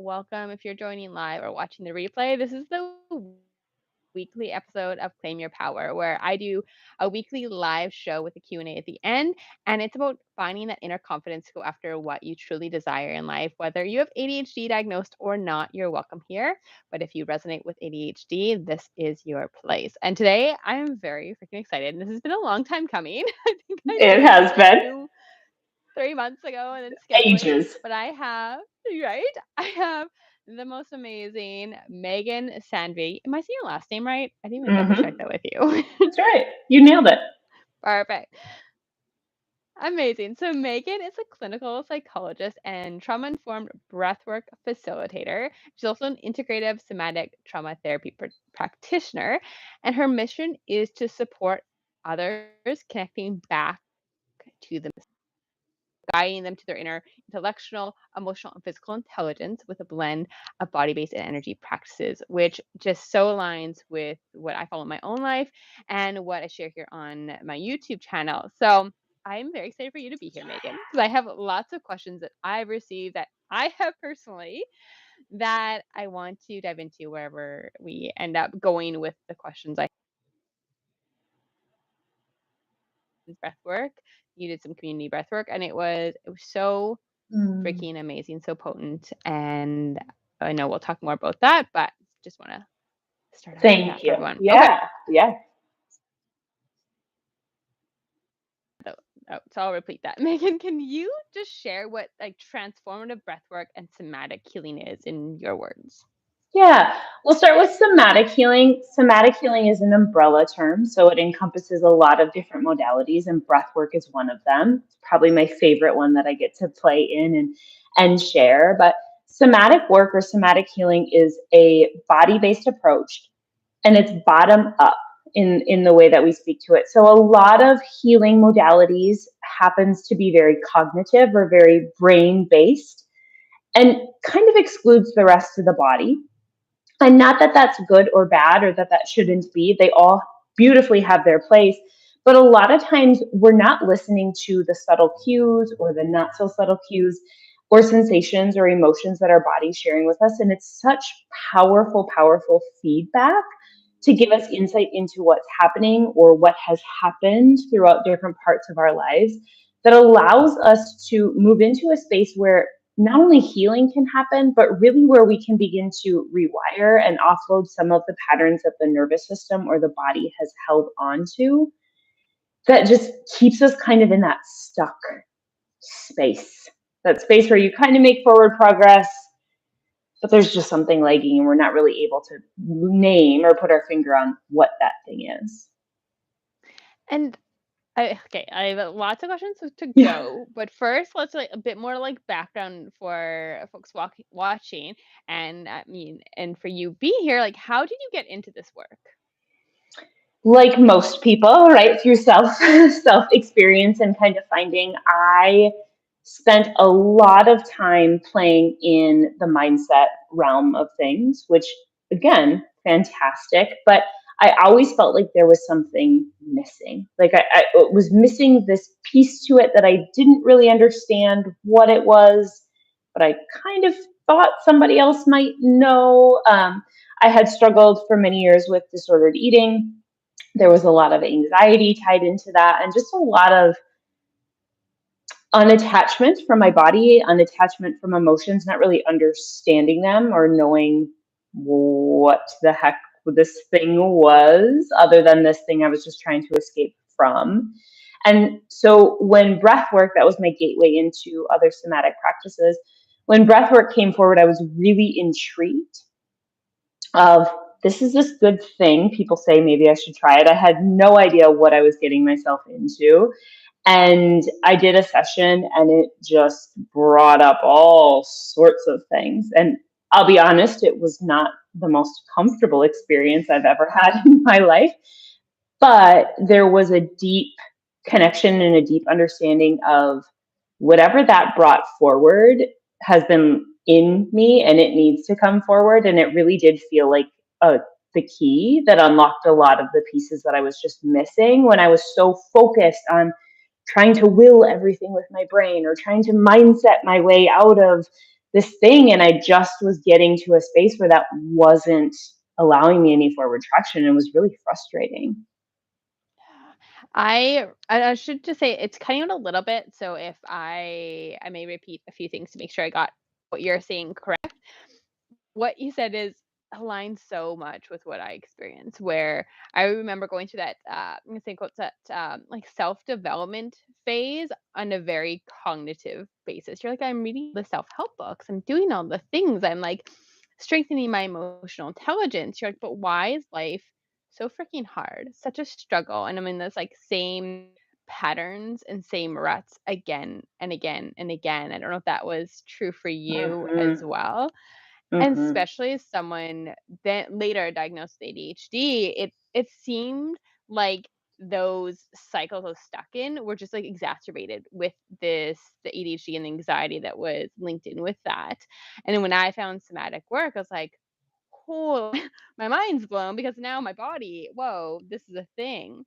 welcome if you're joining live or watching the replay. This is the weekly episode of Claim Your Power, where I do a weekly live show with a Q&A at the end, and it's about finding that inner confidence to go after what you truly desire in life. Whether you have ADHD diagnosed or not, you're welcome here. But if you resonate with ADHD, this is your place. And today I am very freaking excited. And this has been a long time coming. I think I It started has been you 3 months ago and then scheduling. ages. But I have the most amazing Meghan Sandve. Am I saying your last name right? I didn't even double check that with you. That's right. You nailed it. Perfect. Amazing. So Meghan is a clinical psychologist and trauma-informed breathwork facilitator. She's also an integrative somatic trauma therapy practitioner, and her mission is to support others connecting back to themselves, guiding them to their inner intellectual, emotional, and physical intelligence with a blend of body-based and energy practices, which just so aligns with what I follow in my own life and what I share here on my YouTube channel. So I'm very excited for you to be here, Meghan, because I have lots of questions that I've received that I have personally that I want to dive into wherever we end up going with the questions I breath work. You did some community breath work, and it was so freaking amazing, so potent. And I know we'll talk more about that, but just want to start off with that for everyone. Yeah. So I'll repeat that. Meghan, can you just share what transformative breathwork and somatic healing is in your words? Yeah. We'll start with somatic healing. Somatic healing is an umbrella term, so it encompasses a lot of different modalities, and breathwork is one of them. It's probably my favorite one that I get to play in and share. But somatic work or somatic healing is a body-based approach, and it's bottom up in the way that we speak to it. So a lot of healing modalities happens to be very cognitive or very brain-based and kind of excludes the rest of the body. And not that that's good or bad or that shouldn't be. They all beautifully have their place. But a lot of times we're not listening to the subtle cues or the not so subtle cues or sensations or emotions that our body's sharing with us. And it's such powerful, powerful feedback to give us insight into what's happening or what has happened throughout different parts of our lives that allows us to move into a space where not only healing can happen, but really where we can begin to rewire and offload some of the patterns that the nervous system or the body has held on to that just keeps us kind of in that stuck space, that space where you kind of make forward progress, but there's just something lagging and we're not really able to name or put our finger on what that thing is. And I have lots of questions to go, but first let's a bit more background for folks watching, and and for you being here, how did you get into this work? Like most people, right, through self experience and kind of finding. I spent a lot of time playing in the mindset realm of things, which again, fantastic, but I always felt like there was something missing. Like I was missing this piece to it that I didn't really understand what it was, but I kind of thought somebody else might know. I had struggled for many years with disordered eating. There was a lot of anxiety tied into that, and just a lot of unattachment from my body, unattachment from emotions, not really understanding them or knowing what the heck this thing was, other than this thing I was just trying to escape from. And so when breath work, that was my gateway into other somatic practices. When breath work came forward, I was really intrigued of, this is this good thing. People say maybe I should try it. I had no idea what I was getting myself into. And I did a session and it just brought up all sorts of things. And I'll be honest, it was not the most comfortable experience I've ever had in my life. But there was a deep connection and a deep understanding of whatever that brought forward has been in me and it needs to come forward. And it really did feel like the key that unlocked a lot of the pieces that I was just missing when I was so focused on trying to will everything with my brain or trying to mindset my way out of this thing, and I just was getting to a space where that wasn't allowing me any forward traction, and it was really frustrating. I should just say it's cutting out a little bit, so if I may repeat a few things to make sure I got what you're saying correct. What you said is aligns so much with what I experienced, where I remember going through that, I'm gonna say quotes that, like self-development phase on a very cognitive basis. You're like, I'm reading the self-help books, I'm doing all the things, I'm like strengthening my emotional intelligence. You're like, but why is life so freaking hard? Such a struggle. And I'm in this like same patterns and same ruts again and again and again. I don't know if that was true for you as Mhm. well. And Mhm. especially as someone then later diagnosed with ADHD, it seemed like those cycles I was stuck in were just like exacerbated with the ADHD and the anxiety that was linked in with that. And then when I found somatic work, I was like, cool, my mind's blown because now my body, whoa, this is a thing.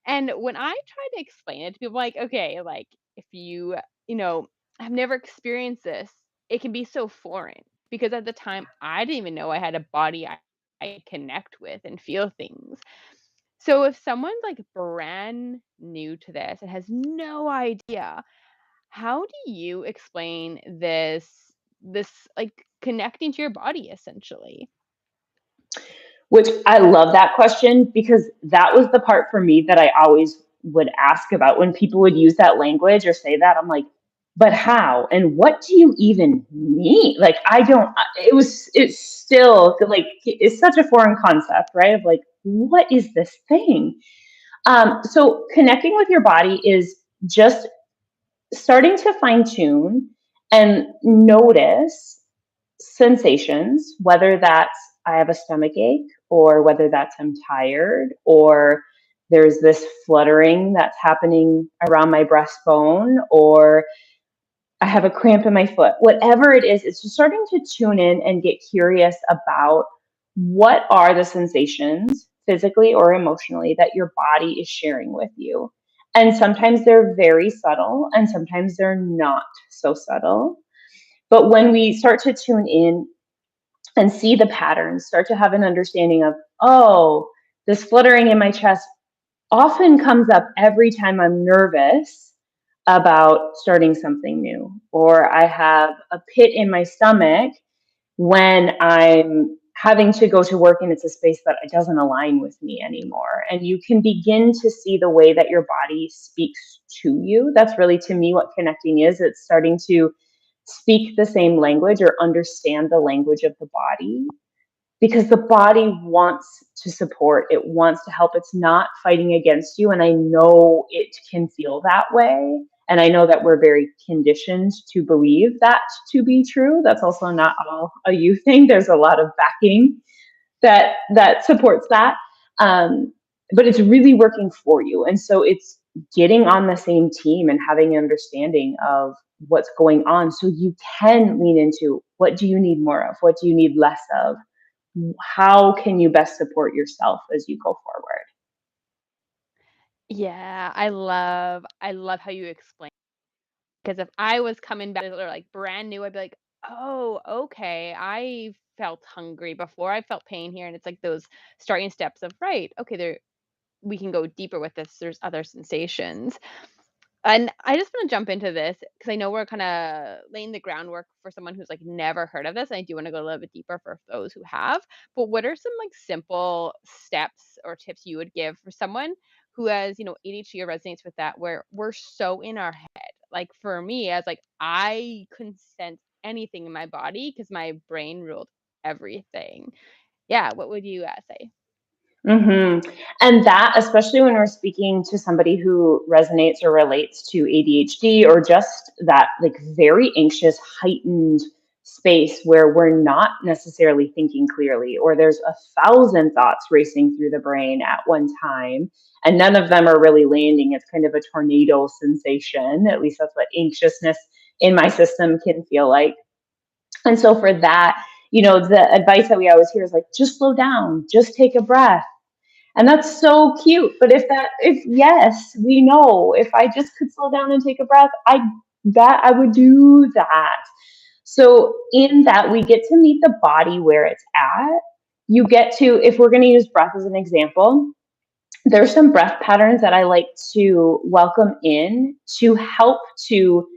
And when I try to explain it to people, like, okay, like if you know, have never experienced this, it can be so foreign because at the time I didn't even know I had a body I connect with and feel things. So if someone's like brand new to this and has no idea, how do you explain this like connecting to your body essentially? Which I love that question, because that was the part for me that I always would ask about when people would use that language or say that. I'm like, but how? And what do you even mean? Like, I don't, it's still like, it's such a foreign concept, right? Of like, what is this thing? So connecting with your body is just starting to fine tune and notice sensations, whether that's I have a stomach ache, or whether that's I'm tired, or there's this fluttering that's happening around my breastbone, or I have a cramp in my foot. Whatever it is, it's just starting to tune in and get curious about what are the sensations physically or emotionally that your body is sharing with you. And sometimes they're very subtle, and sometimes they're not so subtle. But when we start to tune in and see the patterns, start to have an understanding of, oh, this fluttering in my chest often comes up every time I'm nervous about starting something new, or I have a pit in my stomach when I'm having to go to work and it's a space that it doesn't align with me anymore. And you can begin to see the way that your body speaks to you. That's really, to me, what connecting is. It's starting to speak the same language or understand the language of the body, because the body wants to support, it wants to help, it's not fighting against you. And I know it can feel that way, and I know that we're very conditioned to believe that to be true. That's also not all a you thing. There's a lot of backing that supports that, but it's really working for you. And so it's getting on the same team and having an understanding of what's going on, so you can lean into, what do you need more of, what do you need less of, how can you best support yourself as you go forward? Yeah, I love how you explain. Because if I was coming back or, like, brand new, I'd be like, "Oh, okay, I felt hungry before, I felt pain here," and it's like those starting steps of, right, okay, there we can go deeper with this, there's other sensations. And I just wanna jump into this because I know we're kinda laying the groundwork for someone who's, like, never heard of this, and I do wanna go a little bit deeper for those who have. But what are some, like, simple steps or tips you would give for someone who has, ADHD or resonates with that, where we're so in our head? Like, for me, as like, I couldn't sense anything in my body because my brain ruled everything. Yeah, what would you, say? Hmm. And that, especially when we're speaking to somebody who resonates or relates to ADHD, or just that like very anxious, heightened space where we're not necessarily thinking clearly, or there's 1,000 thoughts racing through the brain at one time, and none of them are really landing. It's kind of a tornado sensation. At least that's what anxiousness in my system can feel like. And so for that, the advice that we always hear is like, just slow down, just take a breath. And that's so cute. But if yes, we know, if I just could slow down and take a breath, I would do that. So in that, we get to meet the body where it's at. You get to, if we're going to use breath as an example, there's some breath patterns that I like to welcome in to help to,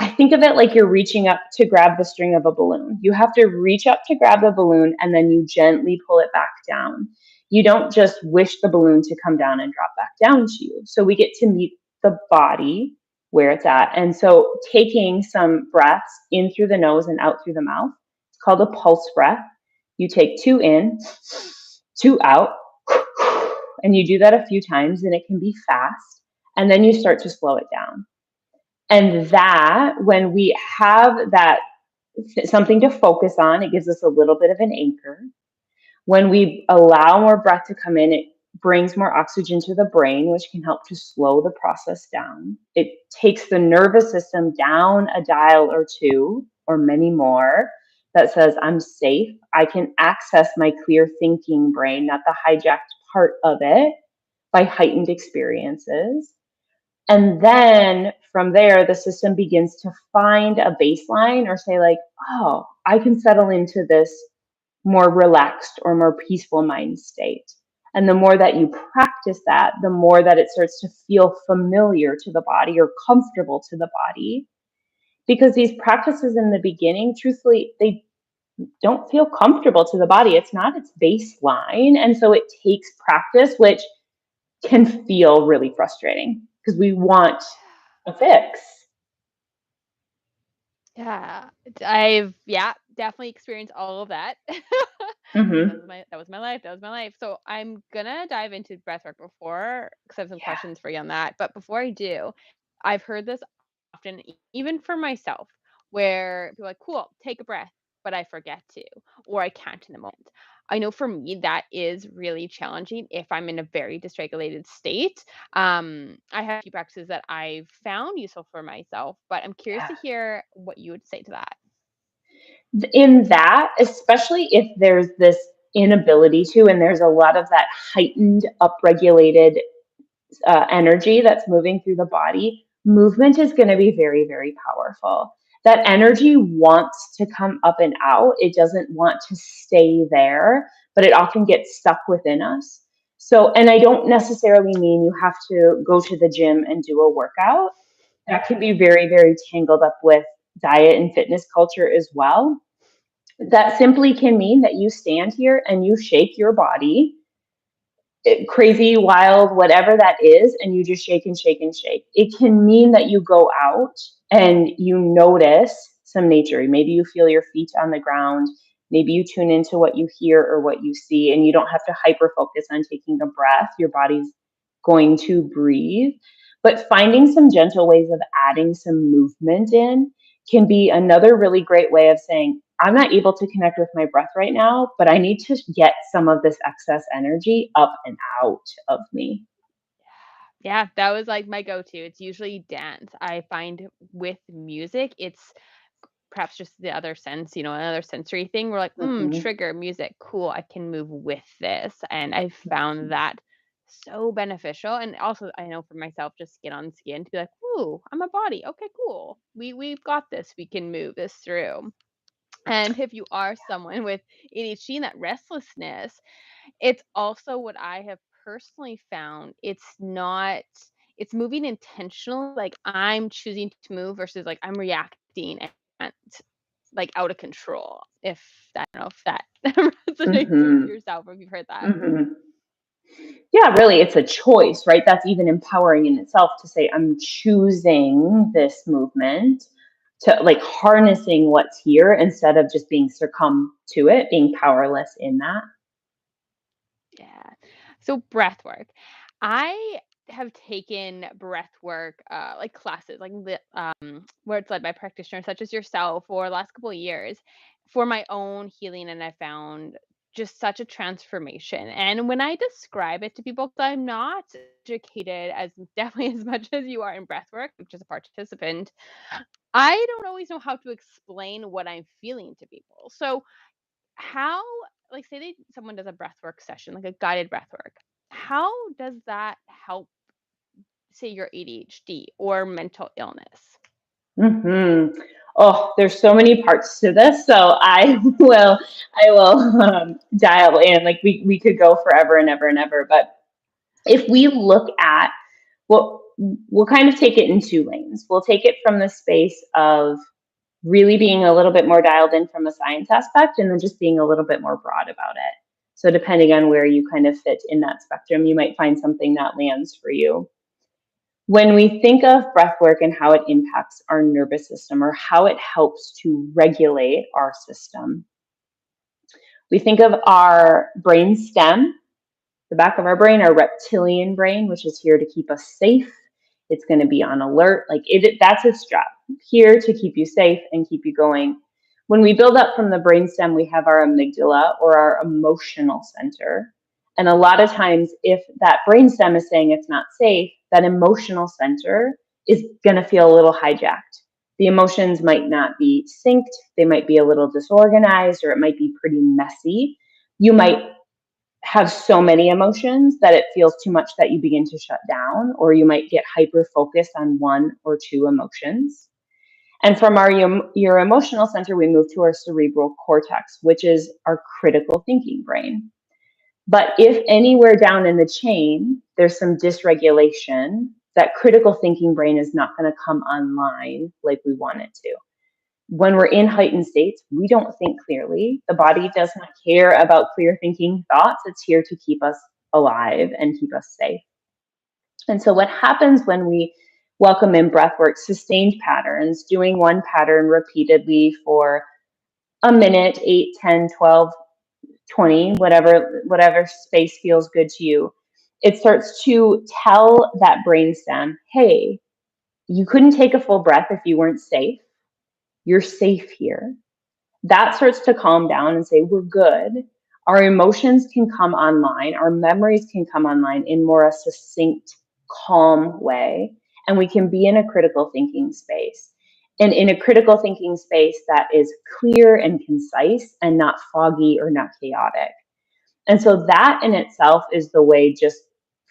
I think of it like you're reaching up to grab the string of a balloon. You have to reach up to grab the balloon and then you gently pull it back down. You don't just wish the balloon to come down and drop back down to you. So we get to meet the body where it's at. And so taking some breaths in through the nose and out through the mouth, it's called a pulse breath. You take 2 in, 2 out, and you do that a few times, and it can be fast. And then you start to slow it down. And that, when we have that something to focus on, it gives us a little bit of an anchor. When we allow more breath to come in, it brings more oxygen to the brain, which can help to slow the process down. It takes the nervous system down a dial or two, or many more, that says, I'm safe. I can access my clear thinking brain, not the hijacked part of it, by heightened experiences. And then from there, the system begins to find a baseline or say, like, oh, I can settle into this more relaxed or more peaceful mind state. And the more that you practice that, the more that it starts to feel familiar to the body or comfortable to the body. Because these practices in the beginning, truthfully, they don't feel comfortable to the body. It's not its baseline. And so it takes practice, which can feel really frustrating because we want a fix. Yeah. I've definitely experienced all of that. Mm-hmm. That was my life. That was my life. So I'm gonna dive into breathwork before because I have some Yeah. questions for you on that. But before I do, I've heard this often, even for myself, where people are like, cool, take a breath, but I forget to, or I can't in the moment. I know for me that is really challenging if I'm in a very dysregulated state. I have a few practices that I've found useful for myself, but I'm curious Yeah. to hear what you would say to that. In that, especially if there's this inability to, and there's a lot of that heightened, upregulated energy that's moving through the body, movement is going to be very, very powerful. That energy wants to come up and out. It doesn't want to stay there, but it often gets stuck within us. So, and I don't necessarily mean you have to go to the gym and do a workout. That can be very, very tangled up with diet and fitness culture as well. That simply can mean that you stand here and you shake your body, crazy, wild, whatever that is, and you just shake and shake and shake. It can mean that you go out and you notice some nature. Maybe you feel your feet on the ground. Maybe you tune into what you hear or what you see, and you don't have to hyper focus on taking a breath. Your body's going to breathe. But finding some gentle ways of adding some movement in can be another really great way of saying, I'm not able to connect with my breath right now, but I need to get some of this excess energy up and out of me. Yeah, that was like my go-to. It's usually dance. I find with music, it's perhaps just the other sense, another sensory thing. We're like, Mhm. trigger music, cool. I can move with this, and I found that so beneficial. And also, I know for myself, just skin on skin to be like, ooh, I'm a body. Okay, cool. We've got this. We can move this through. And if you are someone with ADHD and that restlessness, it's also what I have personally found, it's moving intentionally, like, I'm choosing to move versus, like, I'm reacting and, like, out of control, if I don't know if that resonates with Mhm. yourself or if you've heard that. Mhm. Yeah, really, it's a choice, right? That's even empowering in itself to say, I'm choosing this movement to like harnessing what's here instead of just being succumb to it, being powerless in that. Yeah. So breath work. I have taken breath work like classes like where it's led by practitioners such as yourself for the last couple of years for my own healing, and I found just such a transformation. And when I describe it to people, 'cause I'm not educated as definitely as much as you are in breath work, which is a participant, I don't always know how to explain what I'm feeling to people. So how, like, say someone does a breathwork session, like a guided breathwork, how does that help, say, your ADHD or mental illness? Mhm. there's so many parts to this. So I will dial in. Like we could go forever and ever and ever. But if we look at we'll kind of take it in two lanes. We'll take it from the space of really being a little bit more dialed in from a science aspect, and then just being a little bit more broad about it. So depending on where you kind of fit in that spectrum, you might find something that lands for you. When we think of breath work and how it impacts our nervous system, or how it helps to regulate our system, we think of our brain stem, the back of our brain, our reptilian brain, which is here to keep us safe. It's going to be on alert. That's its job, here to keep you safe and keep you going. When we build up from the brainstem, we have our amygdala, or our emotional center. And a lot of times, if that brainstem is saying it's not safe, that emotional center is going to feel a little hijacked. The emotions might not be synced. They might be a little disorganized, or it might be pretty messy. You might have so many emotions that it feels too much that you begin to shut down, or you might get hyper focused on one or two emotions. And from your emotional center, we move to our cerebral cortex, which is our critical thinking brain. But if anywhere down in the chain, there's some dysregulation, that critical thinking brain is not going to come online like we want it to. When we're in heightened states, we don't think clearly. The body does not care about clear thinking thoughts. It's here to keep us alive and keep us safe. And so what happens when we welcome in breathwork, sustained patterns, doing one pattern repeatedly for a minute, 8, 10, 12, 20, whatever space feels good to you, it starts to tell that brainstem, hey, you couldn't take a full breath if you weren't safe. You're safe here. That starts to calm down and say, we're good. Our emotions can come online. Our memories can come online in more a succinct, calm way. And we can be in a critical thinking space. And in a critical thinking space that is clear and concise and not foggy or not chaotic. And so that in itself is the way, just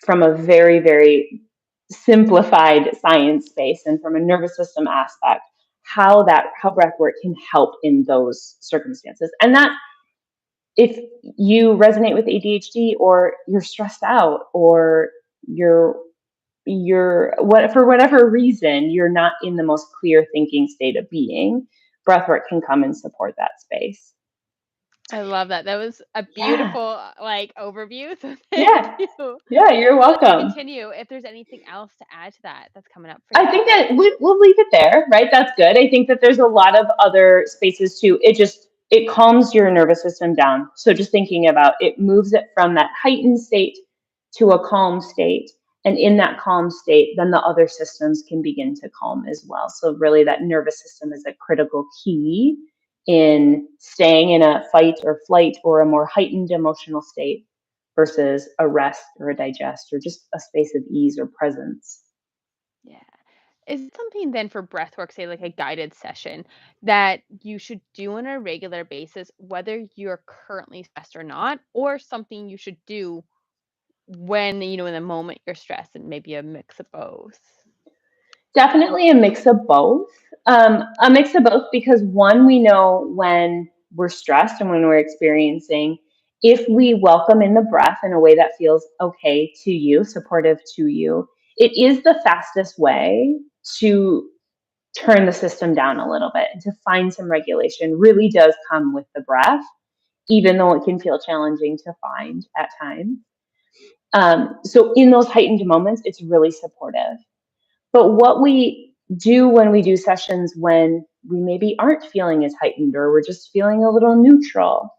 from a very, very simplified science space and from a nervous system aspect, how breath work can help in those circumstances. And that, if you resonate with ADHD, or you're stressed out, or for whatever reason, you're not in the most clear thinking state of being, breath work can come and support that space. I love that. That was a beautiful overview. So Yeah. thank you. Yeah, you're Let's welcome. continue. If there's anything else to add to that's coming up for you. I think that we'll leave it there, right? That's good. I think that there's a lot of other spaces too. It calms your nervous system down. So just thinking about it, moves it from that heightened state to a calm state. And in that calm state, then the other systems can begin to calm as well. So really that nervous system is a critical key in staying in a fight or flight or a more heightened emotional state versus a rest or a digest or just a space of ease or presence. Yeah. Is it something then for breathwork, say like a guided session, that you should do on a regular basis, whether you're currently stressed or not, or something you should do when, in the moment you're stressed, and maybe a mix of both? Definitely a mix of both. A mix of both because, one, we know when we're stressed and when we're experiencing, if we welcome in the breath in a way that feels okay to you, supportive to you, it is the fastest way to turn the system down a little bit and to find some regulation. Really does come with the breath, even though it can feel challenging to find at times. So in those heightened moments, it's really supportive. But what we do when we do sessions when we maybe aren't feeling as heightened, or we're just feeling a little neutral,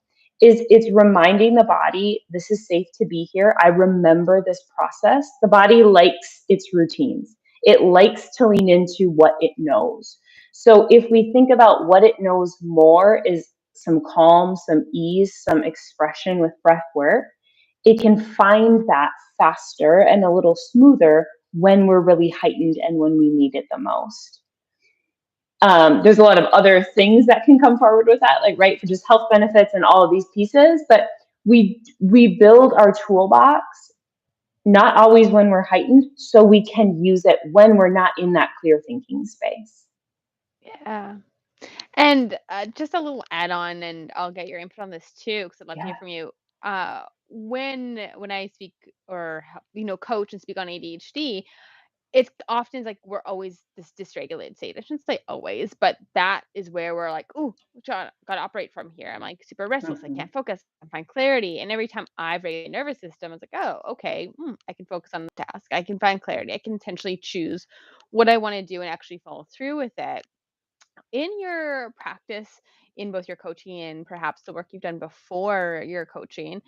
is it's reminding the body, this is safe to be here. I remember this process. The body likes its routines. It likes to lean into what it knows. So if we think about what it knows more is some calm, some ease, some expression with breath work, it can find that faster and a little smoother when we're really heightened and when we need it the most. There's a lot of other things that can come forward with that, for just health benefits and all of these pieces, but we build our toolbox not always when we're heightened, so we can use it when we're not in that clear thinking space. Yeah. And just a little add on, and I'll get your input on this too, because I'd love to hear Yeah. from you. When I speak or coach and speak on ADHD, it's often like we're always this dysregulated state. I shouldn't say always, but that is where we're like, "Ooh, gotta operate from here." I'm like super restless. I Hmm. can't focus. I can't find clarity. And every time I've regulated the nervous system, it's like, "Oh, okay, I can focus on the task. I can find clarity. I can intentionally choose what I want to do and actually follow through with it." In your practice, in both your coaching and perhaps the work you've done before your coaching,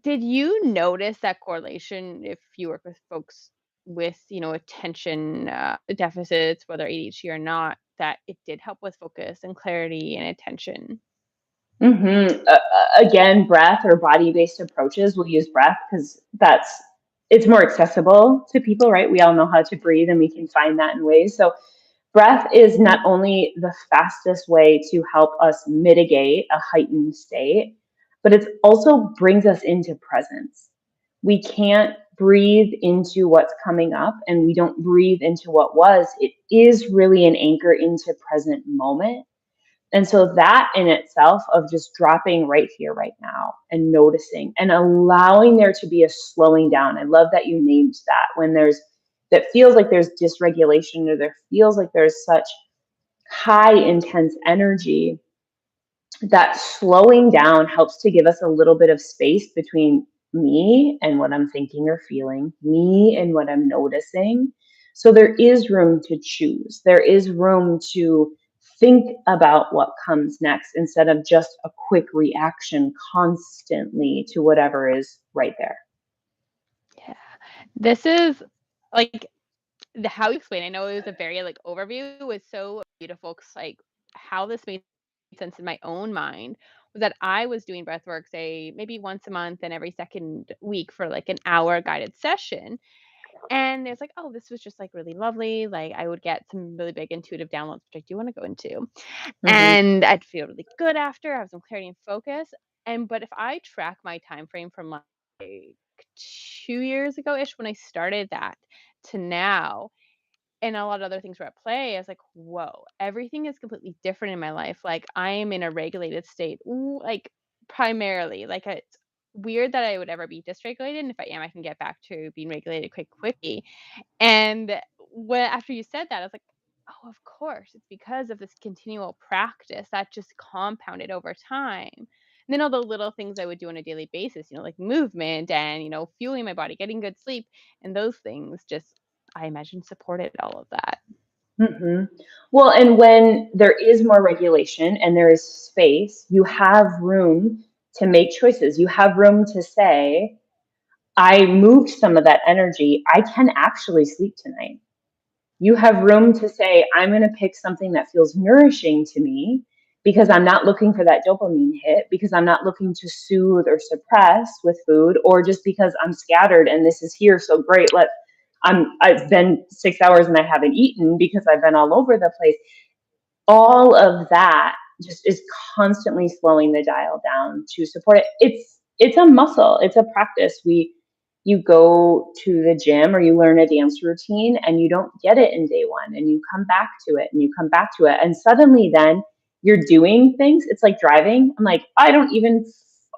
did you notice that correlation if you work with folks with, attention deficits, whether ADHD or not, that it did help with focus and clarity and attention? Again, breath or body-based approaches, we'll use breath because it's more accessible to people, right? We all know how to breathe and we can find that in ways. So breath is not only the fastest way to help us mitigate a heightened state, but it also brings us into presence. We can't breathe into what's coming up and we don't breathe into what was. It is really an anchor into present moment. And so that in itself of just dropping right here, right now, and noticing and allowing there to be a slowing down. I love that you named that when that feels like there's dysregulation or there feels like there's such high intense energy, that slowing down helps to give us a little bit of space between me and what I'm thinking or feeling, me and what I'm noticing. So there is room to choose. There is room to think about what comes next instead of just a quick reaction constantly to whatever is right there. Yeah. This is like how you explain. I know it was a very like overview was so beautiful 'cause like how this made sense in my own mind was that I was doing breath work, say maybe once a month and every second week for like an hour guided session. And it's like, oh, this was just like really lovely. Like I would get some really big intuitive downloads, which I do want to go into. Hmm. And I'd feel really good after, have some clarity and focus. And but if I track my time frame from like 2 years ago ish when I started that to now, and a lot of other things were at play, I was like, whoa, everything is completely different in my life. Like I am in a regulated state, like primarily. Like it's weird that I would ever be dysregulated. And if I am, I can get back to being regulated quite quickly. And when after you said that, I was like, "Oh, of course, it's because of this continual practice that just compounded over time." And then all the little things I would do on a daily basis, like movement and, fueling my body, getting good sleep, and those things just, I imagine, supported all of that. Hmm. Well, and when there is more regulation and there is space, you have room to make choices. You have room to say, I moved some of that energy. I can actually sleep tonight. You have room to say, I'm going to pick something that feels nourishing to me because I'm not looking for that dopamine hit, because I'm not looking to soothe or suppress with food, or just because I'm scattered and this is here. So great. I've been 6 hours and I haven't eaten because I've been all over the place. All of that just is constantly slowing the dial down to support it. It's a muscle, it's a practice. You go to the gym or you learn a dance routine and you don't get it in day one and you come back to it and you come back to it and suddenly then you're doing things. It's like driving. I'm like, I don't even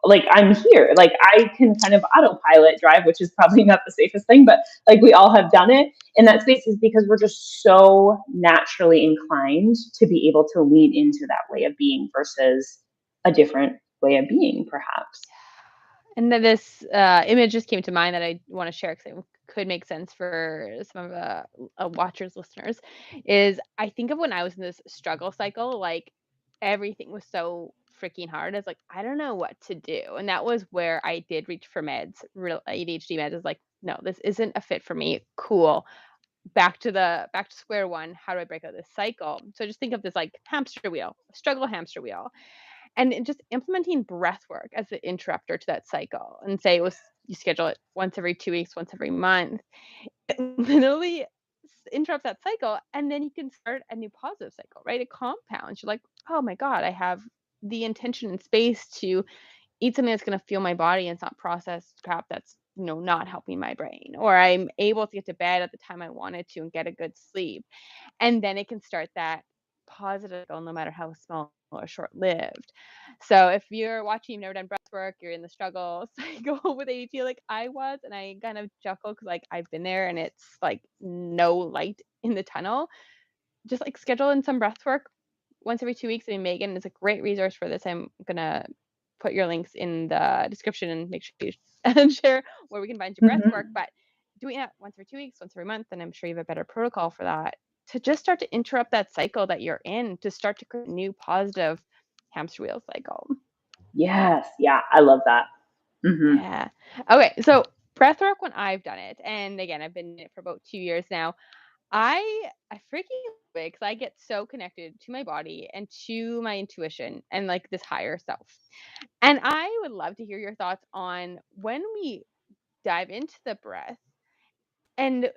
like I'm here. Like I can kind of autopilot drive, which is probably not the safest thing, but like we all have done it in that space is because we're just so naturally inclined to be able to lean into that way of being versus a different way of being, perhaps. And then this image just came to mind that I want to share because it could make sense for some of watchers, listeners. Is I think of when I was in this struggle cycle, like everything was so freaking hard. I was like, I don't know what to do, and that was where I did reach for meds, real ADHD meds. I was like, no, this isn't a fit for me. Cool. Back to square one. How do I break out this cycle? So just think of this like hamster wheel, struggle hamster wheel, and just implementing breath work as the interrupter to that cycle, and say it was you schedule it once every 2 weeks, once every month. It literally interrupts that cycle, and then you can start a new positive cycle, right? It compounds. You're like, oh my god, I have the intention and space to eat something that's going to fuel my body and it's not processed crap that's not helping my brain, or I'm able to get to bed at the time I wanted to and get a good sleep, and then it can start that positive goal, no matter how small or short-lived. So if you're watching, you've never done breath work, you're in the struggle cycle with ADHD like I was, and I kind of chuckle because like I've been there and it's like no light in the tunnel, just like schedule in some breath work once every 2 weeks. I mean, Megan is a great resource for this. I'm gonna put your links in the description and make sure you and share where we can find your breath work. Mm-hmm. But doing that once every 2 weeks, once every month, and I'm sure you have a better protocol for that to just start to interrupt that cycle that you're in, to start to create a new positive hamster wheel cycle. Yes. Yeah. I love that. Mm-hmm. Yeah. Okay. So breath work when I've done it, and again, I've been in it for about 2 years now. I freaking love it because I get so connected to my body and to my intuition and like this higher self. And I would love to hear your thoughts on when we dive into the breath and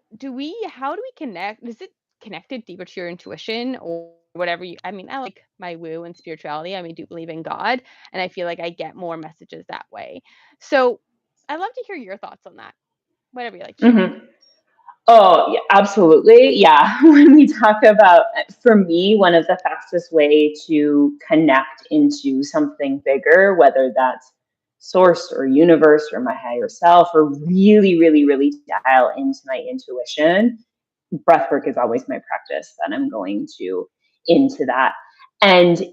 how do we connect? Is it connected deeper to your intuition or whatever I mean, I like my woo and spirituality. I mean, do believe in God, and I feel like I get more messages that way. So I'd love to hear your thoughts on that, whatever you like to share. Mm-hmm. Oh, yeah, absolutely. Yeah. When we talk about, for me, one of the fastest way to connect into something bigger, whether that's source or universe or my higher self, or really, really, really dial into my intuition, breath work is always my practice that I'm going to into that. And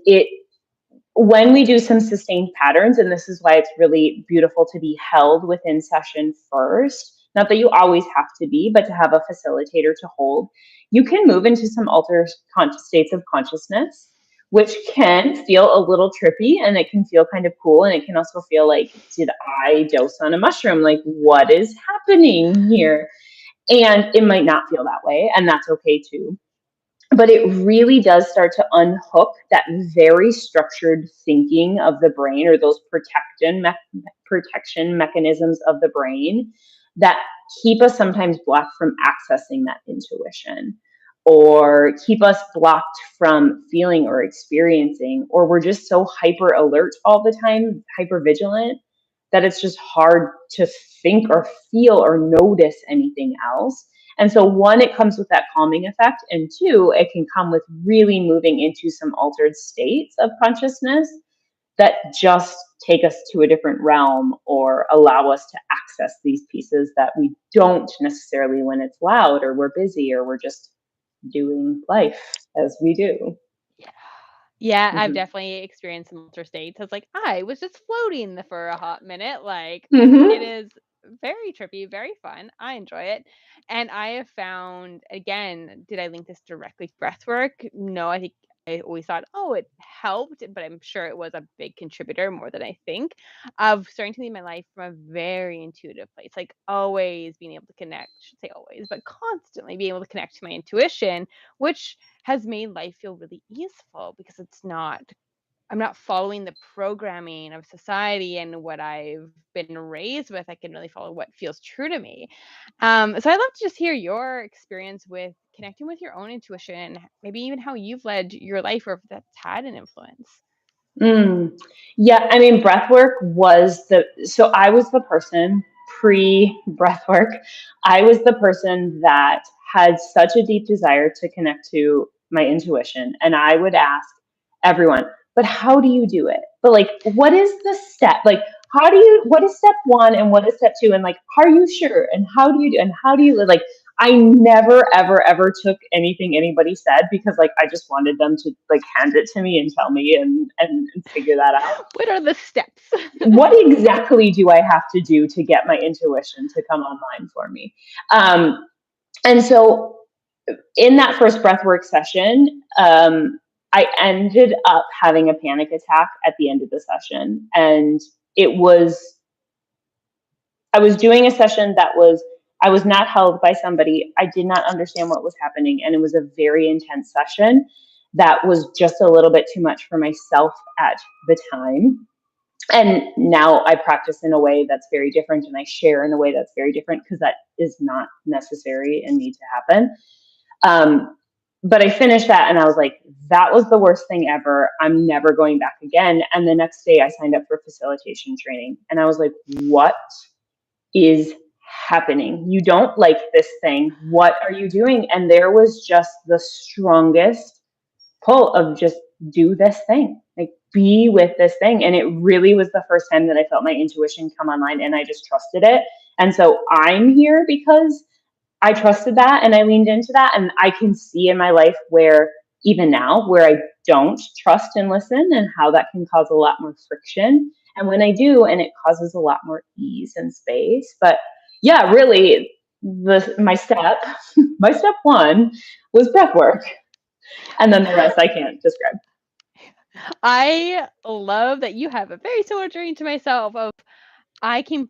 when we do some sustained patterns, and this is why it's really beautiful to be held within session first, not that you always have to be, but to have a facilitator to hold, you can move into some altered states of consciousness, which can feel a little trippy and it can feel kind of cool. And it can also feel like, did I dose on a mushroom? Like, what is happening here? And it might not feel that way, and that's okay too. But it really does start to unhook that very structured thinking of the brain, or those protection mechanisms of the brain that keep us sometimes blocked from accessing that intuition, or keep us blocked from feeling or experiencing, or we're just so hyper alert all the time, hyper vigilant, that it's just hard to think or feel or notice anything else. And so, one, it comes with that calming effect. And two, it can come with really moving into some altered states of consciousness that just take us to a different realm or allow us to access these pieces that we don't necessarily when it's loud or we're busy or we're just doing life as we do. Yeah. Yeah, I've Mm-hmm. definitely experienced some altered states. I was like, I was just floating for a hot minute. Like, it Mm-hmm. is very trippy, very fun. I enjoy it. And I have found, again, did I link this directly to breath work? No, I think I always thought, oh, it helped, but I'm sure it was a big contributor more than I think of starting to lead my life from a very intuitive place. Like, always being able to connect, I should say always, but constantly being able to connect to my intuition, which has made life feel really easeful because I'm not following the programming of society and what I've been raised with. I can really follow what feels true to me. So I'd love to just hear your experience with connecting with your own intuition, maybe even how you've led your life or if that's had an influence. Mm. Yeah, I mean, breath work was so I was the person pre breath work. I was the person that had such a deep desire to connect to my intuition. And I would ask everyone, but how do you do it? But like, what is the step? Like, what is step one and what is step two? And like, are you sure? And how do you do? And how do you like, I never, ever, ever took anything anybody said because like I just wanted them to like hand it to me and tell me and figure that out. What are the steps? What exactly do I have to do to get my intuition to come online for me? And so in that first breathwork session, I ended up having a panic attack at the end of the session. And I was doing a session I was not held by somebody. I did not understand what was happening. And it was a very intense session that was just a little bit too much for myself at the time. And now I practice in a way that's very different and I share in a way that's very different because that is not necessary and need to happen. But I finished that and I was like, that was the worst thing ever. I'm never going back again. And the next day I signed up for facilitation training and I was like, what is happening? You don't like this thing. What are you doing? And there was just the strongest pull of just do this thing, like be with this thing. And it really was the first time that I felt my intuition come online and I just trusted it. And so I'm here because I trusted that and I leaned into that. And I can see in my life where even now where I don't trust and listen and how that can cause a lot more friction. And when I do, and it causes a lot more ease and space. But yeah, really my step, my step one was breath work. And then the rest I can't describe. I love that you have a very similar journey to myself of I came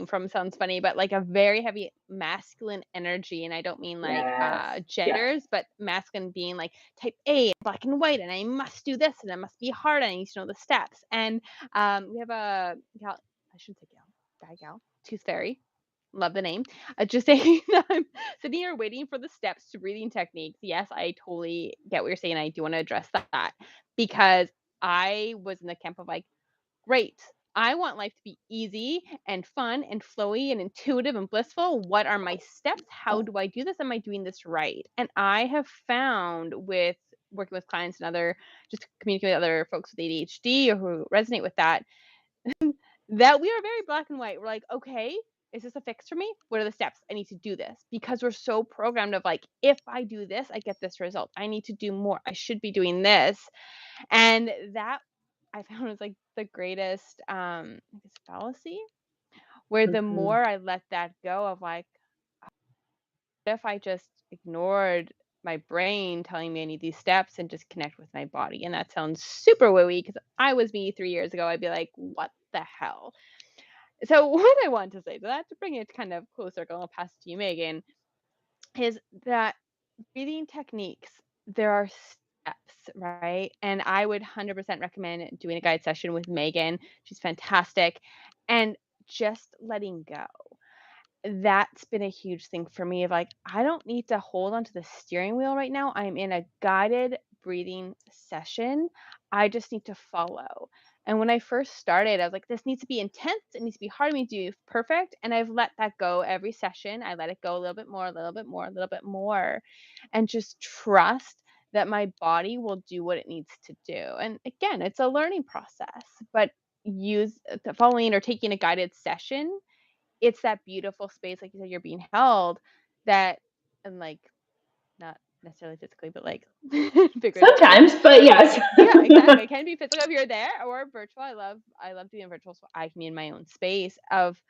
from sounds funny, but like a very heavy masculine energy. And I don't mean like Yes. Yes. genders, but masculine being like type A, black and white, and I must do this and it must be hard and I need to know the steps. And we have a gal, I shouldn't say gal, tooth fairy. Love the name. Just saying that I'm sitting here waiting for the steps to breathing techniques. Yes, I totally get what you're saying. I do want to address that because I was in the camp of like, great. I want life to be easy and fun and flowy and intuitive and blissful. What are my steps? How do I do this? Am I doing this right? And I have found with working with clients and just communicating with other folks with ADHD or who resonate with that, that we are very black and white. We're like, okay, is this a fix for me? What are the steps? I need to do this because we're so programmed of like, if I do this, I get this result. I need to do more. I should be doing this. And that I found was like the greatest I guess fallacy where the Mm-hmm. more I let that go of like, what if I just ignored my brain telling me I need these steps and just connect with my body? And that sounds super wooey because I was me 3 years ago. I'd be like, what the hell? So what I want to say to that, to bring it kind of close circle, I'll pass it to you, Megan, is that breathing techniques, there are steps, right? And I would 100% recommend doing a guide session with Megan. She's fantastic. And just letting go. That's been a huge thing for me of like, I don't need to hold onto the steering wheel right now. I'm in a guided breathing session. I just need to follow. And when I first started, I was like, this needs to be intense. It needs to be hard for me to do perfect. And I've let that go every session. I let it go a little bit more, a little bit more, a little bit more, and just trust that my body will do what it needs to do. And again, it's a learning process, but use the following or taking a guided session, it's that beautiful space, like you said, you're being held that, and like not necessarily physically, but like figuratively. Sometimes, but yes. Yeah, exactly. It can be physical if you're there or virtual. I love doing virtual so I can be in my own space of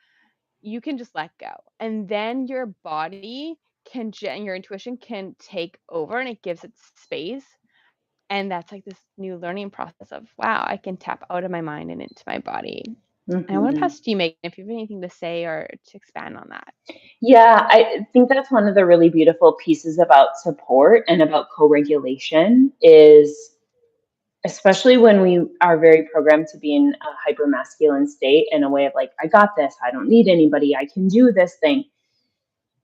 you can just let go. And then your body and your intuition can take over and it gives it space. And that's like this new learning process of wow, I can tap out of my mind and into my body. And I want to pass to you, Megan, if you have anything to say or to expand on that. Yeah, I think that's one of the really beautiful pieces about support and about co-regulation is especially when we are very programmed to be in a hypermasculine state in a way of like, I got this, I don't need anybody, I can do this thing.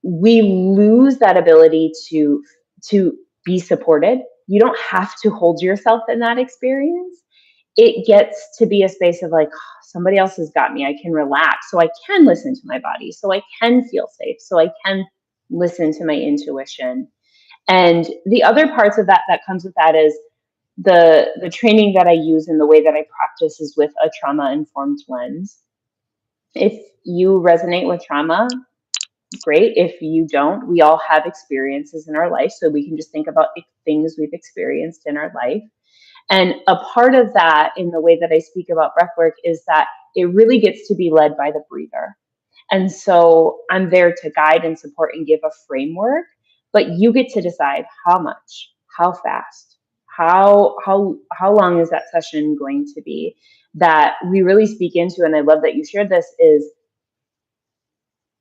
We lose that ability to be supported. You don't have to hold yourself in that experience. It gets to be a space of like, "Oh, somebody else has got me. I can relax. So I can listen to my body. So I can feel safe. So I can listen to my intuition." And the other parts of that comes with that is the training that I use and the way that I practice is with a trauma informed lens. If you resonate with trauma, great. If you don't, we all have experiences in our life. So we can just think about things we've experienced in our life. And a part of that in the way that I speak about breathwork is that it really gets to be led by the breather. And so I'm there to guide and support and give a framework, but you get to decide how much, how fast, how long is that session going to be that we really speak into. And I love that you shared this is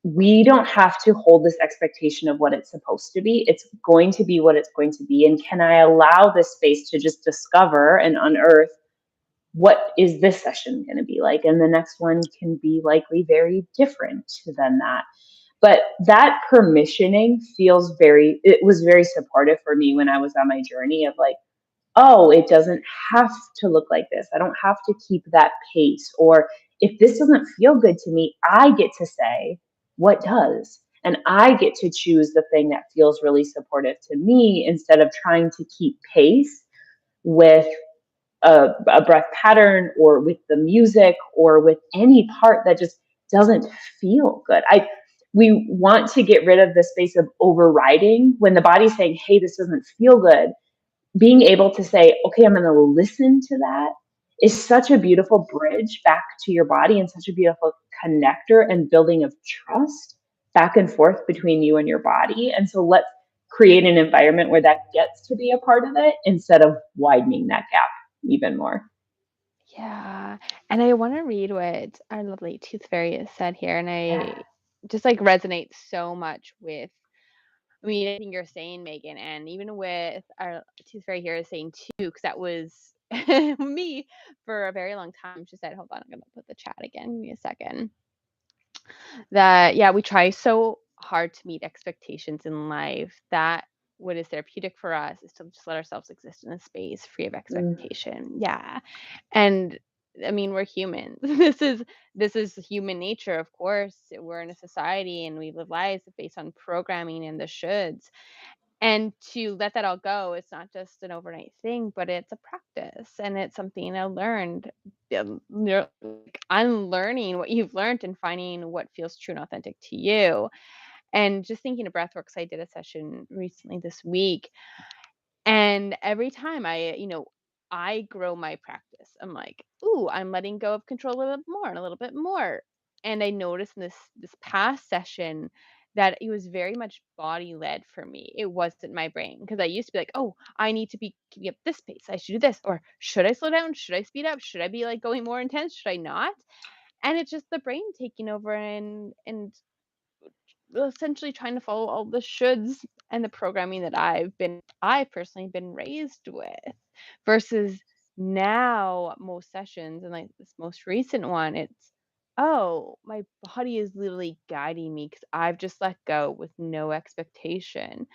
we don't have to hold this expectation of what it's supposed to be. It's going to be what it's going to be. And can I allow this space to just discover and unearth what is this session going to be like? And the next one can be likely very different than that. But that permissioning it was very supportive for me when I was on my journey of like, oh, it doesn't have to look like this. I don't have to keep that pace. Or if this doesn't feel good to me, I get to say what does. And I get to choose the thing that feels really supportive to me instead of trying to keep pace with a breath pattern or with the music or with any part that just doesn't feel good. We want to get rid of the space of overriding when the body's saying, hey, this doesn't feel good. Being able to say, okay, I'm going to listen to that is such a beautiful bridge back to your body and such a beautiful connector and building of trust back and forth between you and your body. And so let's create an environment where that gets to be a part of it instead of widening that gap even more. Yeah. And I want to read what our lovely tooth fairy has said here. And Yeah. I just like resonate so much with, I mean, anything you're saying, Megan, and even with our tooth fairy here is saying too, because that was me for a very long time. She said, hold on, I'm going to put the chat again. Give me a second. That, yeah, we try so hard to meet expectations in life that what is therapeutic for us is to just let ourselves exist in a space free of Mm. expectation. Yeah. And I mean, we're humans. This is human nature, of course. We're in a society and we live lives based on programming and the shoulds. And to let that all go, it's not just an overnight thing, but it's a practice and it's something I learned. Like unlearning what you've learned and finding what feels true and authentic to you. And just thinking of breathworks, I did a session recently this week, and every time I grow my practice. I'm like, "Ooh, I'm letting go of control a little bit more and a little bit more." And I noticed in this past session that it was very much body led for me. It wasn't my brain because I used to be like, "Oh, I need to be keeping up this pace. I should do this, or should I slow down? Should I speed up? Should I be like going more intense? Should I not?" And it's just the brain taking over and essentially trying to follow all the shoulds and the programming that I personally been raised with versus now most sessions and like this most recent one, it's, oh, my body is literally guiding me because I've just let go with no expectation.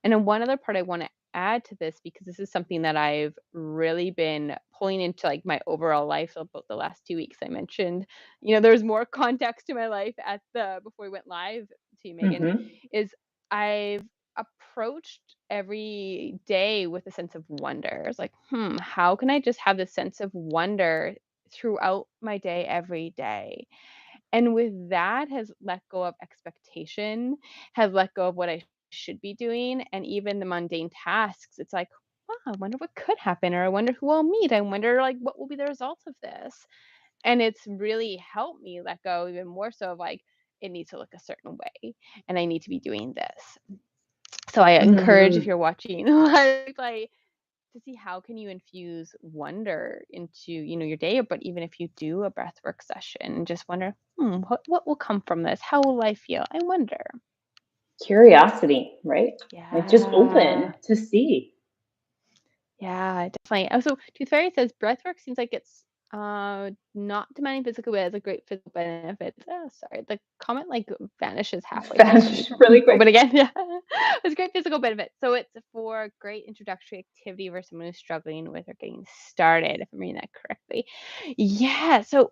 And then one other part I want to add to this, because this is something that I've really been pulling into like my overall life about the last 2 weeks. I mentioned, there's more context to my life at the before we went live to you, Megan, Mm-hmm. is I've approached every day with a sense of wonder. It's like, how can I just have this sense of wonder throughout my day every day? And with that has let go of expectation, has let go of what I should be doing, and even the mundane tasks. It's like, wow, I wonder what could happen, or I wonder who I'll meet. I wonder like what will be the results of this. And it's really helped me let go even more so of like it needs to look a certain way and I need to be doing this. So I encourage if Mm-hmm. you're watching like to see how can you infuse wonder into your day, but even if you do a breathwork session, just wonder, what will come from this? How will I feel? I wonder. Curiosity, right? Like just Yeah. open to see. Yeah, definitely. Also, Tooth Fairy says breathwork seems like it's not demanding physical, but has a great physical benefit. Oh, sorry. The comment like vanishes halfway through. So let me Vanish really open quick. again. Yeah. It's great physical benefit. So it's for great introductory activity for someone who's struggling with or getting started, if I'm reading that correctly. Yeah. So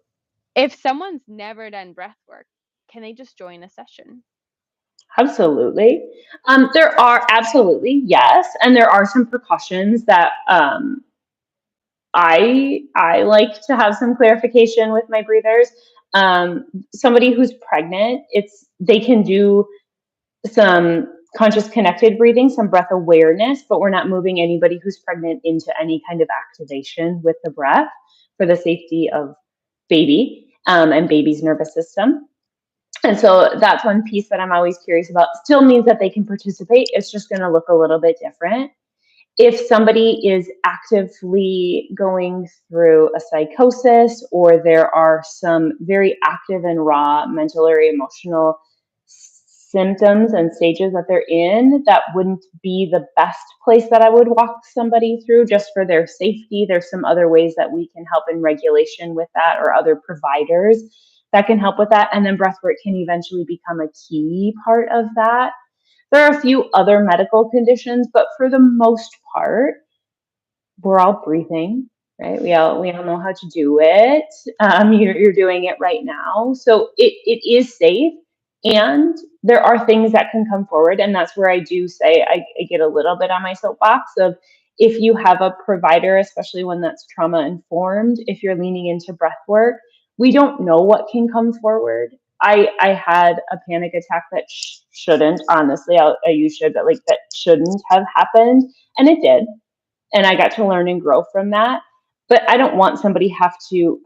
if someone's never done breathwork, can they just join a session? Absolutely. There are absolutely, yes. And there are some precautions that I like to have some clarification with my breathers. Somebody who's pregnant, they can do some conscious connected breathing, some breath awareness, but we're not moving anybody who's pregnant into any kind of activation with the breath for the safety of baby and baby's nervous system. And so that's one piece that I'm always curious about. Still means that they can participate. It's just going to look a little bit different. If somebody is actively going through a psychosis, or there are some very active and raw mental or emotional symptoms and stages that they're in, that wouldn't be the best place that I would walk somebody through just for their safety. There's some other ways that we can help in regulation with that, or other providers that can help with that. And then breathwork can eventually become a key part of that. There are a few other medical conditions, but for the most part, we're all breathing, right? We all know how to do it. You're doing it right now, so it is safe. And there are things that can come forward. And that's where I do say I get a little bit on my soapbox of, if you have a provider, especially one that's trauma informed, if you're leaning into breath work, we don't know what can come forward. I had a panic attack that shouldn't, honestly, I use should, but like that shouldn't have happened. And it did. And I got to learn and grow from that. But I don't want somebody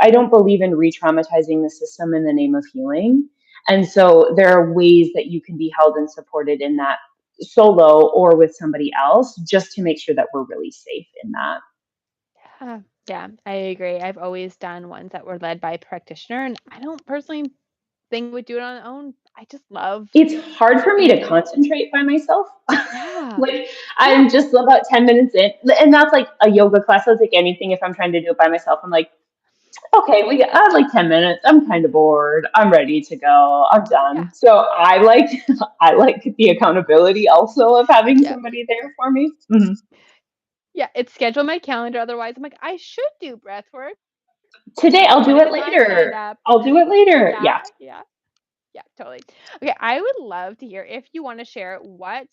I don't believe in re-traumatizing the system in the name of healing. And so there are ways that you can be held and supported in that, solo or with somebody else, just to make sure that we're really safe in that. Yeah, yeah, I agree. I've always done ones that were led by a practitioner, and I don't personally think would do it on their own. I just love It's hard for me to being concentrate by myself. yeah, Like, yeah, I'm just about 10 minutes in, and that's like a yoga class. That's like anything. If I'm trying to do it by myself, I'm like, okay, I have like 10 minutes. I'm kind of bored. I'm ready to go. I'm yeah, done. So I like I like the accountability also of having yeah, somebody there for me. Mhm. yeah. It's scheduled on my calendar. Otherwise, I'm like, I should do breath work. Today Put I'll some do money it with my stand later. up. I'll do it later. Yeah, Yeah. yeah. Yeah, totally. Okay, I would love to hear if you want to share what,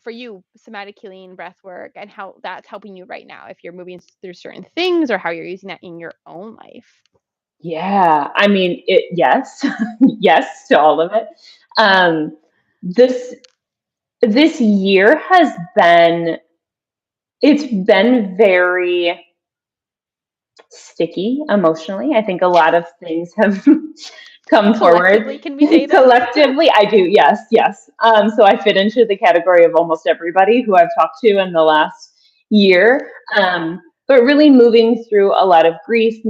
for you, somatic healing breath work and how that's helping you right now, if you're moving through certain things or how you're using that in your own life. Yeah. I mean, yes. Yes to all of it. Um this this year has been it's been very sticky emotionally. I think a lot of things have come forward Collectively, can we say that? collectively. I do, yes, yes. So I fit into the category of almost everybody who I've talked to in the last year. But really moving through a lot of grief,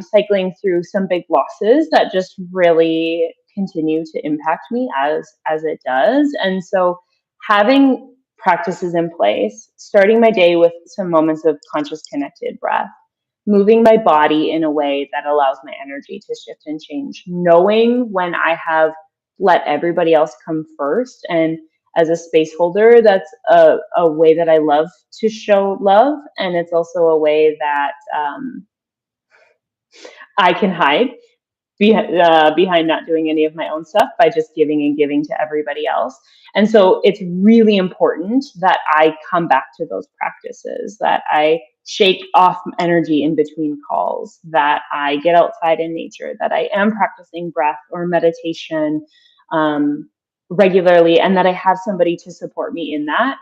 cycling through some big losses that just really continue to impact me as it does. And so having practices in place, starting my day with some moments of conscious connected breath, moving my body in a way that allows my energy to shift and change, knowing when I have let everybody else come first. And as a space holder, that's a way that I love to show love. And it's also a way that I can hide behind not doing any of my own stuff by just giving and giving to everybody else. And so it's really important that I come back to those practices, that I shake off energy in between calls, that I get outside in nature, that I am practicing breath or meditation regularly, and that I have somebody to support me in that.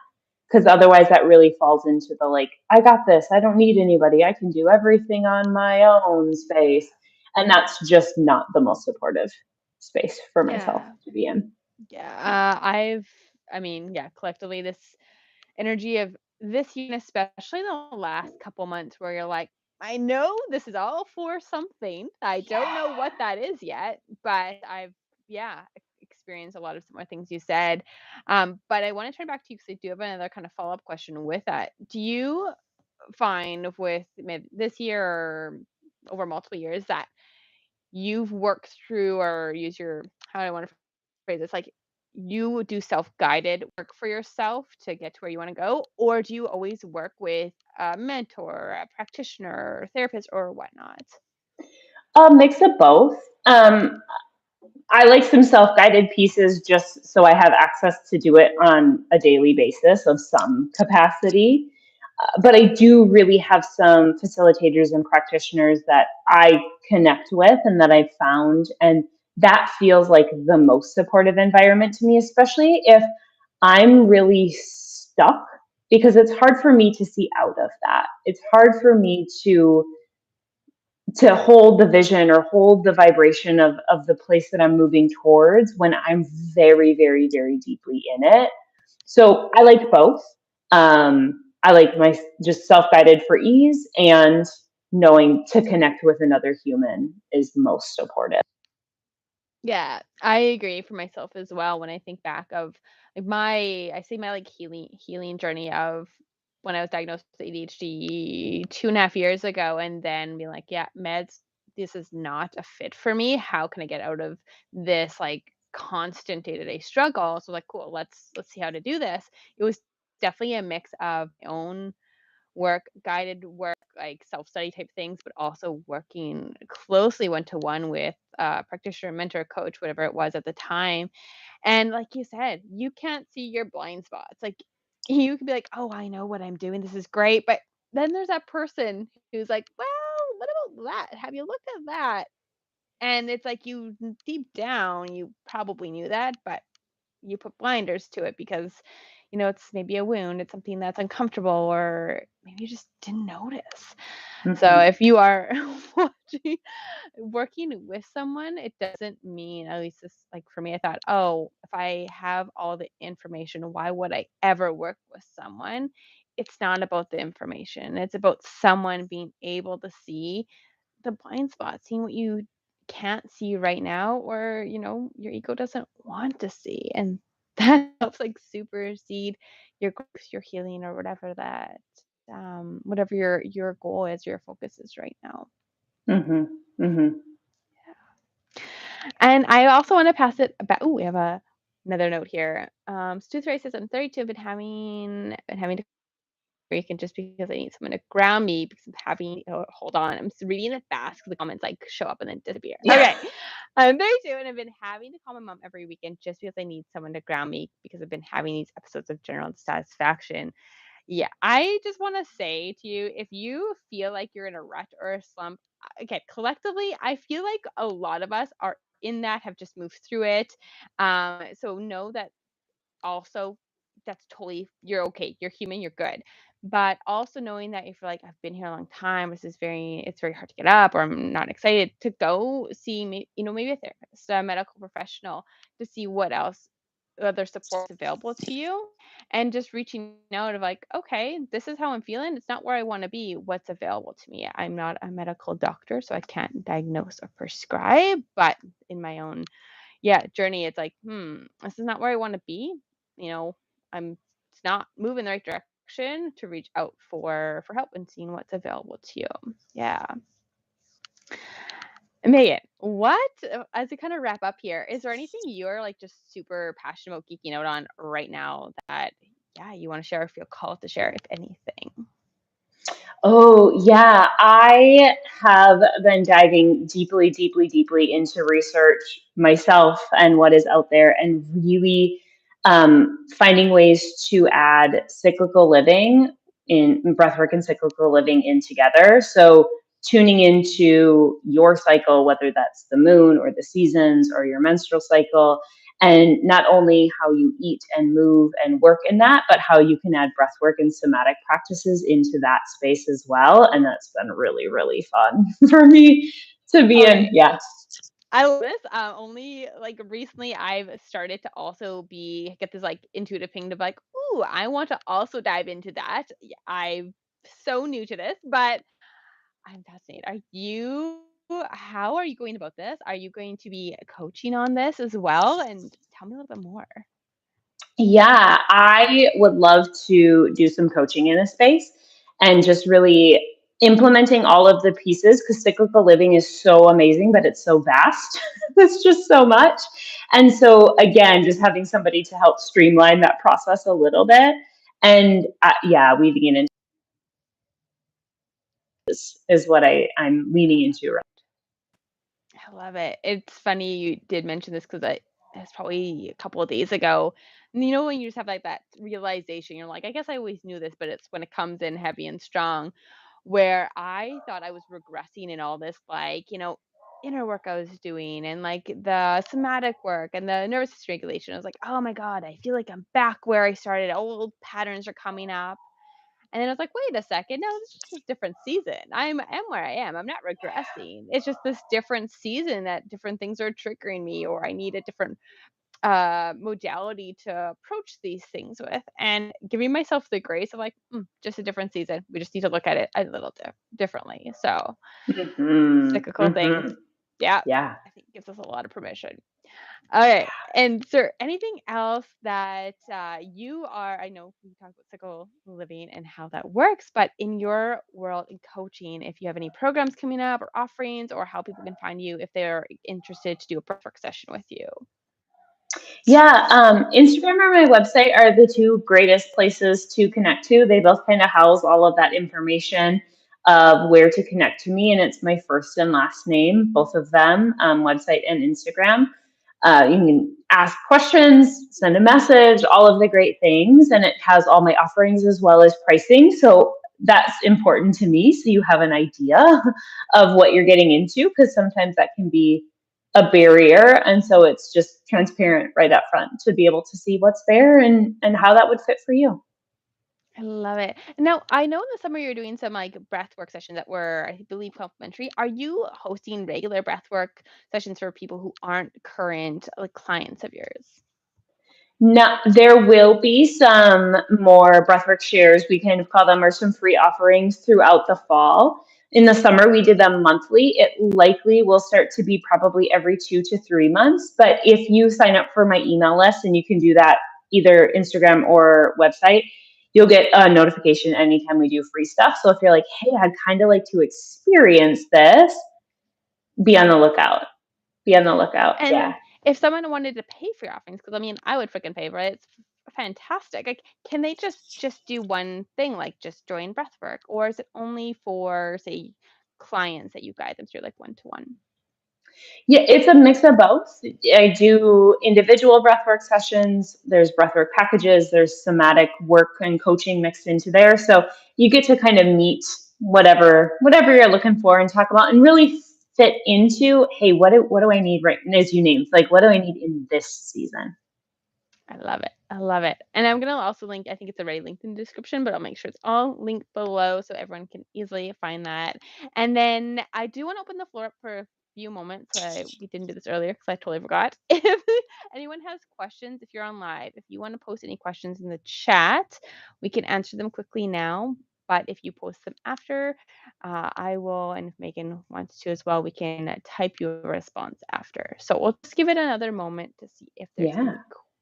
Because otherwise, that really falls into the like, I got this, I don't need anybody, I can do everything on my own space. And that's just not the most supportive space for myself Yeah. to be in. Yeah. I mean, yeah, collectively, this energy of this year, and especially the last couple months where you're like, I know this is all for something. I don't know what that is yet, but I've, yeah, experienced a lot of similar things you said. But I want to turn back to you because I do have another kind of follow up question with that. Do you find with maybe this year or over multiple years that you've worked through or use your how do I want to phrase this like you do self-guided work for yourself to get to where you want to go, or do you always work with a mentor, a practitioner, therapist, or whatnot? A mix of both. I like some self-guided pieces just so I have access to do it on a daily basis of some capacity. But I do really have some facilitators and practitioners that I connect with and that I've found. And that feels like the most supportive environment to me, especially if I'm really stuck, because it's hard for me to see out of that. It's hard for me to hold the vision or hold the vibration of the place that I'm moving towards when I'm very, very, very deeply in it. So I like both. I like my just self-guided for ease, and knowing to connect with another human is most supportive. Yeah, I agree for myself as well. When I think back of like I say my like healing journey of when I was diagnosed with ADHD 2.5 years ago, and then be like, yeah, meds, this is not a fit for me. How can I get out of this like constant day to day struggle? So like, cool, let's see how to do this. It was definitely a mix of my own work, guided work, like self-study type things, but also working closely one to one with practitioner, mentor, coach, whatever it was at the time. And like you said, you can't see your blind spots. Like you could be like, "Oh, I know what I'm doing. This is great." But then there's that person who's like, "Well, what about that? Have you looked at that?" And it's like deep down, you probably knew that, but you put blinders to it because, it's maybe a wound, it's something that's uncomfortable, or maybe you just didn't notice. So Mhm. if you are watching working with someone, it doesn't mean, at least this, like for me, I thought, oh, if I have all the information, why would I ever work with someone? It's not about the information. It's about someone being able to see the blind spot, seeing what you can't see right now, or, your ego doesn't want to see. And that helps like supersede your growth, your healing, or whatever your goal is, your focus is right now. Mhm. Mhm. And I also want to pass it back. Oh, we have another note here. Stu Therese says, I'm 32, been having to break, and just because I need someone to ground me because I'm having, oh, hold on, I'm reading it fast because the comments like show up and then disappear. Yeah. Okay. I'm 32 and I've been having to call my mom every weekend just because I need someone to ground me because I've been having these episodes of general dissatisfaction. Yeah, I just want to say to you, if you feel like you're in a rut or a slump, okay, collectively, I feel like a lot of us are in that, have just moved through it. So know that also that's totally, you're okay, you're human, you're good. But also knowing that if you're like, I've been here a long time, it's very hard to get up, or I'm not excited to go see me, maybe a therapist, a medical professional, to see what else other supports available to you, and just reaching out of like, okay, this is how I'm feeling. It's not where I want to be. What's available to me? I'm not a medical doctor, so I can't diagnose or prescribe, but in my own, yeah, journey, it's like, this is not where I want to be. You know, it's not moving the right direction, to reach out for help and seeing what's available to you. Yeah. Megan, as we kind of wrap up here, is there anything you're like just super passionate about geeking out on right now that, yeah, you want to share or feel called to share, if anything? Oh, yeah. I have been diving deeply, deeply, deeply into research myself and what is out there, and really finding ways to add cyclical living in breathwork and cyclical living in together. So, tuning into your cycle, whether that's the moon or the seasons or your menstrual cycle, and not only how you eat and move and work in that, but how you can add breath work and somatic practices into that space as well. And that's been really, really fun for me to be in. Okay. Yeah. I love this. Only like recently I've started to also get this like intuitive ping of like, ooh, I want to also dive into that. I'm so new to this, but I'm fascinated. How are you going about this? Are you going to be coaching on this as well? And tell me a little bit more. Yeah, I would love to do some coaching in a space and just really implementing all of the pieces, because cyclical living is so amazing, but it's so vast. It's just so much. And so, again, just having somebody to help streamline that process a little bit. And yeah, weaving it into this is what I'm leaning into. I love it. It's funny you did mention this because it's probably a couple of days ago. And when you just have like that realization, you're like, I guess I always knew this, but it's when it comes in heavy and strong, where I thought I was regressing in all this, like, inner work I was doing, and like the somatic work and the nervous system regulation. I was like, oh my God, I feel like I'm back where I started. Old patterns are coming up. And then I was like, "Wait a second, no, this is just this different season. I am where I am. I'm not regressing. It's just this different season that different things are triggering me, or I need a different modality to approach these things with." And giving myself the grace of like, just a different season. We just need to look at it a little differently. So Hmm. cyclical things, Hmm. yeah, Yeah. I think gives us a lot of permission. Okay. And is there anything else that I know we talked about cycle living and how that works, but in your world in coaching, if you have any programs coming up or offerings, or how people can find you if they're interested to do a breathwork session with you? Yeah, Instagram or my website are the two greatest places to connect to. They both kind of house all of that information. of where to connect to me, and it's my first and last name, both of them, website and Instagram. You can ask questions, send a message, all of the great things, and it has all my offerings as well as pricing. So that's important to me, so you have an idea of what you're getting into, because sometimes that can be a barrier, and so it's just transparent right up front to be able to see what's there and how that would fit for you. I love it. Now, I know in the summer you're doing some like breath work sessions that were, I believe, complimentary. Are you hosting regular breath work sessions for people who aren't current like clients of yours? No, there will be some more breathwork shares, we kind of call them, or some free offerings throughout the fall. In the summer, we did them monthly. It likely will start to be probably every 2 to 3 months. But if you sign up for my email list, and you can do that either Instagram or website, you'll get a notification anytime we do free stuff. So if you're like, hey, I'd kind of like to experience this, be on the lookout. Be on the lookout. Yeah. And if someone wanted to pay for your offerings, because I mean, I would freaking pay for it. It's fantastic. Like, can they just do one thing, like just join breathwork, or is it only for say clients that you guide them through like one to one? Yeah, it's a mix of both. I do individual breathwork sessions, there's breathwork packages, there's somatic work and coaching mixed into there. So you get to kind of meet whatever you're looking for and talk about, and really fit into, hey, what do I need right, as you named, like what do I need in this season? I love it. I love it. And I'm gonna also link, I think it's already linked in the description, but I'll make sure it's all linked below so everyone can easily find that. And then I do want to open the floor up for a few moments. We didn't do this earlier because I totally forgot. If anyone has questions, if you're on live, if you want to post any questions in the chat, we can answer them quickly now. But if you post them after, I will, and if Megan wants to as well, we can type you a response after. So we'll just give it another moment to see if there's any Yeah.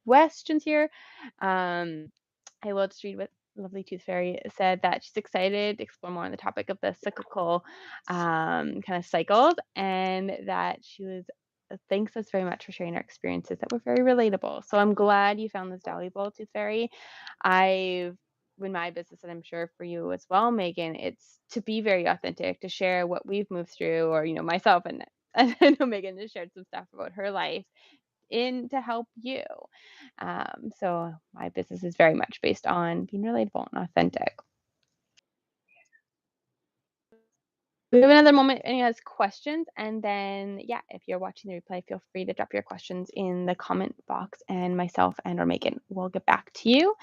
questions here. Um, I will just read what Lovely Tooth Fairy said, that she's excited to explore more on the topic of the cyclical kind of cycles, and that she was thanks us very much for sharing our experiences that were very relatable. So I'm glad you found this valuable, Tooth Fairy. I've in my business, and I'm sure for you as well, Megan, it's to be very authentic, to share what we've moved through, or myself, and I know Megan has shared some stuff about her life in to help you. So my business is very much based on being relatable and authentic. We have another moment. Any has questions, and then yeah, if you're watching the replay, feel free to drop your questions in the comment box, and myself and or Megan will get back to you.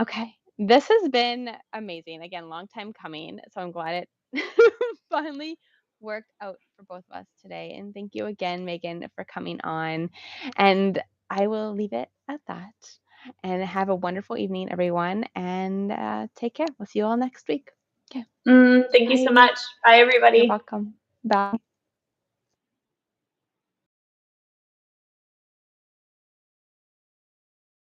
Okay, this has been amazing. Again, long time coming, so I'm glad it finally worked out for both of us today. And thank you again, Megan, for coming on. And I will leave it at that. And have a wonderful evening, everyone. And take care. We'll see you all next week. Okay. Thank you so Bye. much. Bye, You're everybody. welcome. Bye.